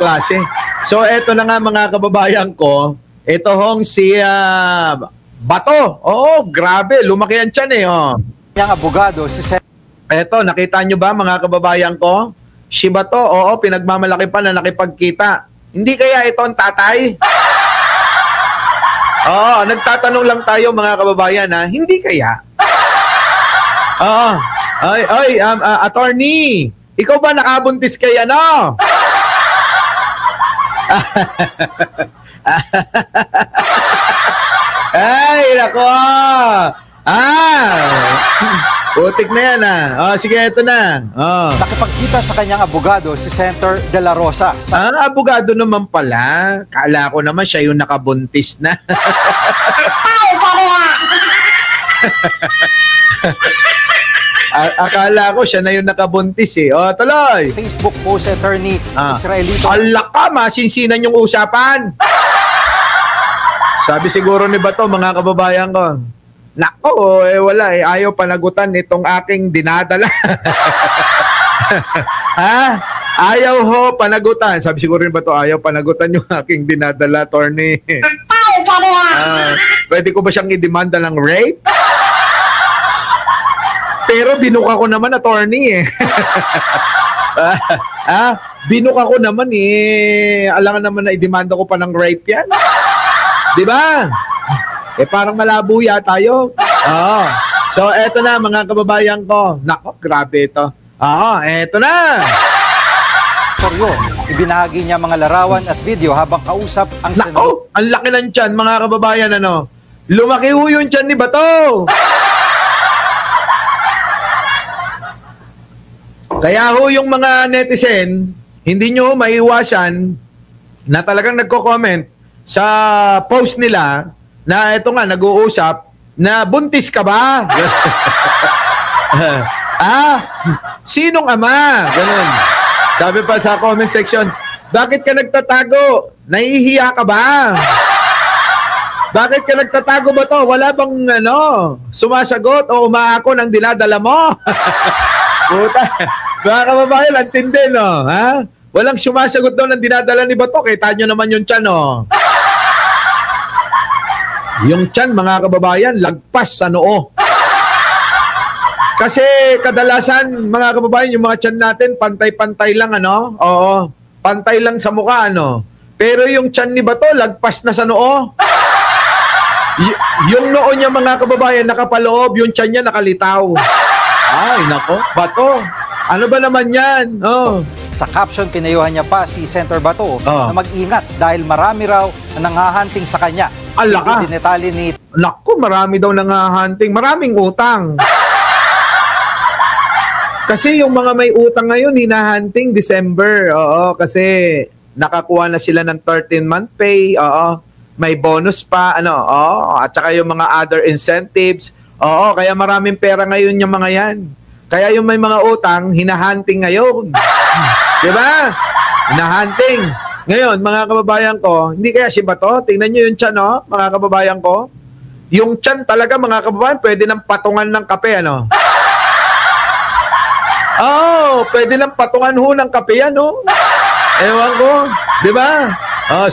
klase. So, eto na nga mga kababayan ko. Ito hong si Bato. Oo, grabe. Lumaki yan tiyan eh. Oh. Yang abogado, si Eto, nakita nyo ba mga kababayan ko? Si Bato, oo, pinagmamalaki pa na nakipagkita. Hindi kaya ito ang tatay? Oo, nagtatanong lang tayo mga kababayan ha. Hindi kaya? Oo. Attorney, ikaw ba nakabuntis kay ano? Ay, nako. Putik na yan sige, ito na. nakipagkita sa kanyang abogado, si Senator De La Rosa. Abogado naman pala. Kala ko naman siya yung nakabuntis na. Akala ko siya na yung nakabuntis eh. Tuloy. Facebook post attorney Israelito. Alaka, masinsinan yung usapan. Sabi siguro ni Bato, mga kababayan ko, nako, wala ayaw panagutan itong aking dinadala. Ayaw ho panagutan. Sabi siguro ni Bato, ayaw panagutan yung aking dinadala, attorney. Pwede ko ba siyang i-demanda ng rape? Pero binuka ko naman, attorney eh. Binuka ko naman eh. Alangan naman na i-demanda ko pa ng rape yan. Diba? Parang malabo yata tayo. So, eto na mga kababayan ko. Nako, grabe ito. Eto na. Soryo, ibinahagi niya mga larawan at video habang kausap ang senador. Nako, ang laki ng tiyan mga kababayan. Lumaki ho yung tiyan ni Bato. Kaya ho yung mga netizen, hindi nyo maiwasan na talagang nagko-comment sa post nila na ito nga, nag-uusap na buntis ka ba? Sinong ama? Ganun. Sabi pa sa comment section, bakit ka nagtatago? Nahihiya ka ba? Bakit ka nagtatago ba to? Wala bang sumasagot o umaako ng dinadala mo? Puta. Mga kababayan, antindi, no? Walang sumasagot daw ng dinadala ni Bato. Kita nyo naman yung tiyan, no? Yung tiyan, mga kababayan, lagpas sa noo. Kasi kadalasan, mga kababayan, yung mga tiyan natin, pantay-pantay lang, Oo, pantay lang sa mukha, Pero yung tiyan ni Bato, lagpas na sa noo. Yung noo niya, mga kababayan, nakapaloob, yung tiyan niya nakalitaw. Ay, nako, Bato. Ano ba naman yan? Sa caption, pinayuhan niya pa si Senator Bato na mag-ingat dahil marami raw na nanghahunting sa kanya. Alaka. Hindi dinetali ni... Naku, marami daw nanghahunting. Maraming utang. Kasi yung mga may utang ngayon, hinahunting December. Oo, kasi nakakuha na sila ng 13-month pay. Oo, may bonus pa. At saka yung mga other incentives. Oo, kaya maraming pera ngayon yung mga yan. Kaya yung may mga utang, hinahunting ngayon. Diba? Hinahunting. Ngayon, mga kababayan ko, hindi kaya si Bato, tingnan nyo yung tiyan, mga kababayan ko. Yung tiyan talaga, mga kababayan, pwede nang patungan ng kape, pwede nang patungan ho ng kape yan, Ewan ko, diba?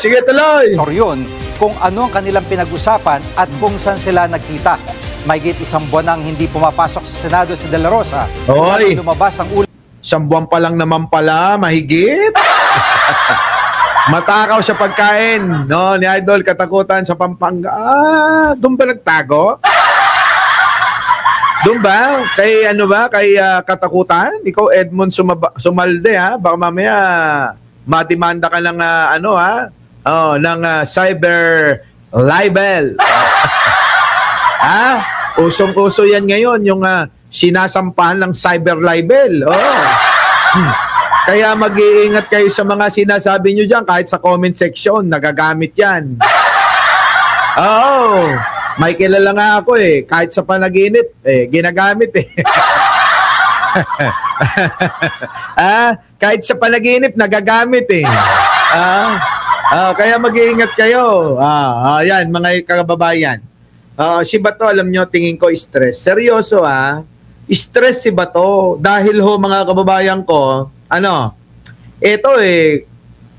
Sige, tuloy. Toryon, kung ano ang kanilang pinag-usapan at kung saan sila nagkita. Mahigit isang buwan nang hindi pumapasok sa Senado si De La Rosa. Oy! Lumabas ang ulo. Isang buwan pa lang naman pala, mahigit. Matakaw sa pagkain, ni Idol Katakutan sa Pampanga. Doon ba nagtago? Doon ba? Kay kay Katakutan? Ikaw Edmond Sumalde baka mamaya mademanda ka ng ng cyber libel. Usong-uso yan ngayon, yung sinasampahan ng cyber libel. Kaya mag-iingat kayo sa mga sinasabi nyo dyan, kahit sa comment section, nagagamit yan. May kilala nga ako kahit sa panaginip, ginagamit kahit sa panaginip, nagagamit kaya mag-iingat kayo. Yan, mga kababayan. Si Bato, alam nyo, tingin ko stress. Seryoso stress si Bato. Dahil ho, mga kababayan ko, ito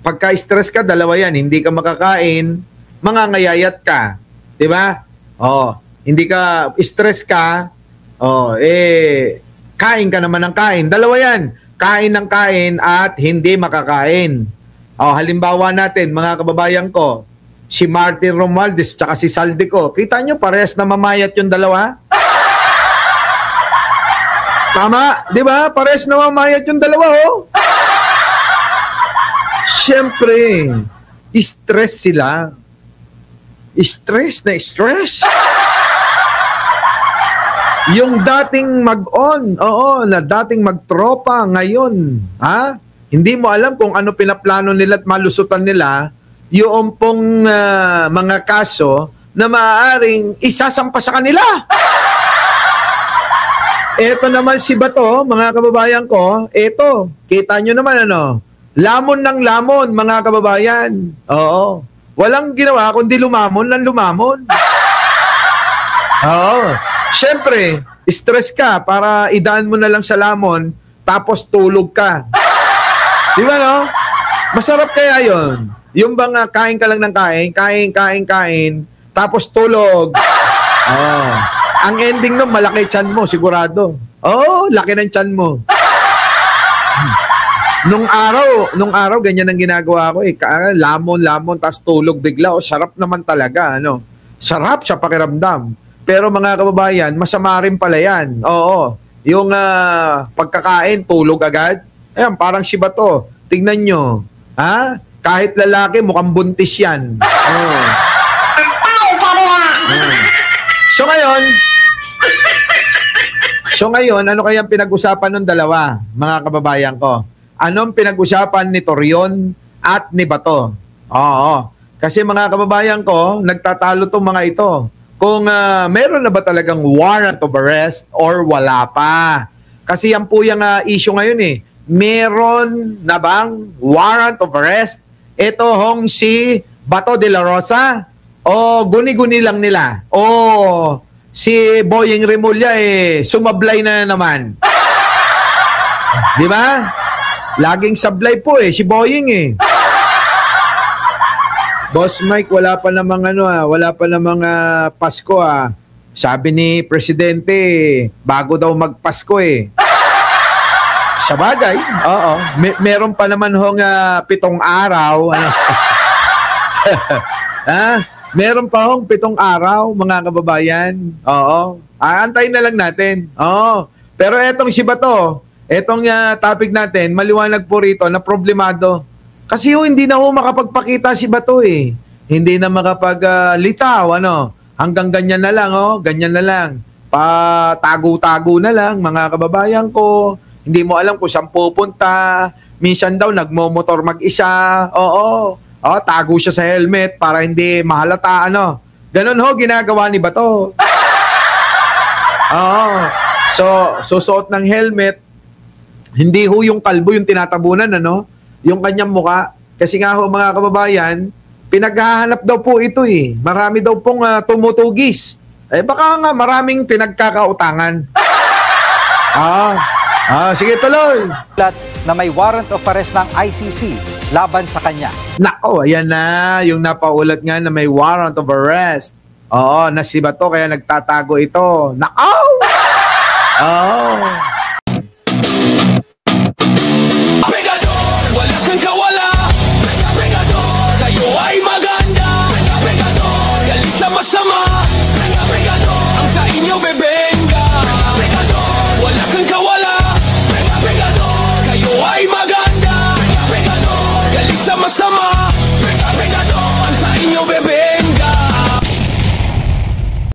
Pagka-stress ka, dalawa yan. Hindi ka makakain, mangangayayat ka. Diba? Oh, hindi ka, stress ka, kain ka naman ng kain. Dalawa yan. Kain ng kain at hindi makakain. Halimbawa natin, mga kababayan ko, si Martin Romualdez tsaka si Saldico. Kita nyo, parehas na mamayat yung dalawa? Tama, di ba? Parehas na mamayat yung dalawa, oh. Siyempre, stress sila. Stress na stress. Yung dating mag-on, na dating magtropa ngayon, hindi mo alam kung ano pinaplano nila at malusutan nila, yung pong mga kaso na maaaring isasampa sa kanila. Eto naman si Bato, mga kababayan ko, eto, kita nyo naman lamon ng lamon, mga kababayan. Oo. Walang ginawa kundi lumamon ng lumamon. Oo. Siyempre, stress ka para idaan mo na lang sa lamon, tapos tulog ka. Di ba, no? Masarap kaya yon. Yung bang kain ka lang ng kain, tapos tulog. Oh. Ang ending nun, malaki tiyan mo, sigurado. Laki ng tiyan mo. Nung araw, ganyan ang ginagawa ko. Lamon, tapos tulog bigla. Sarap naman talaga, Sarap sa pakiramdam. Pero mga kababayan, masama rin pala yan. Oo. Yung pagkakain, tulog agad. Ayan, parang si Bato. Tingnan nyo. Kahit lalaki, mukhang buntis yan. So ngayon, ano kayang pinag-usapan ng dalawa, mga kababayan ko? Anong pinag-usapan ni Torion at ni Bato? Oo. Kasi mga kababayan ko, nagtatalo tong mga ito. Kung meron na ba talagang warrant of arrest or wala pa. Kasi yan po yung issue ngayon eh. Meron na bang warrant of arrest? Ito hong si Bato de la Rosa o guni-guni lang nila? O si Boying Remulla sumablay na naman? Di ba? Laging sablay po si Boying Boss Mike, wala pa namang Pasko Sabi ni Presidente, bago daw magpasko Sa bagay, oo. Meron pa naman 7 araw. Meron pa 7 araw, mga kababayan. Oo. Aantayin na lang natin. Oo. Pero etong si Bato, etong topic natin, maliwanag po rito na problemado. Kasi hindi na makapagpakita si Bato Hindi na makapaglitaw, Hanggang ganyan na lang, ganyan na lang. Patago-tago na lang, mga kababayan ko. Hindi mo alam kung saan pupunta. Minsan daw, nagmomotor mag-isa. Oo. Tago siya sa helmet para hindi mahalata, Ganon ginagawa ni Bato. Oo. So, susuot ng helmet. Hindi yung kalbo yung tinatabunan, Yung kanyang muka. Kasi nga mga kababayan, pinaghahanap daw po ito Marami daw pong tumutugis. Baka nga maraming pinagkakautangan. Sige, tuloy. Na may warrant of arrest ng ICC laban sa kanya. Nako, ayan na. Yung napaulat nga na may warrant of arrest. Oo, na si Bato kaya nagtatago ito. Nako!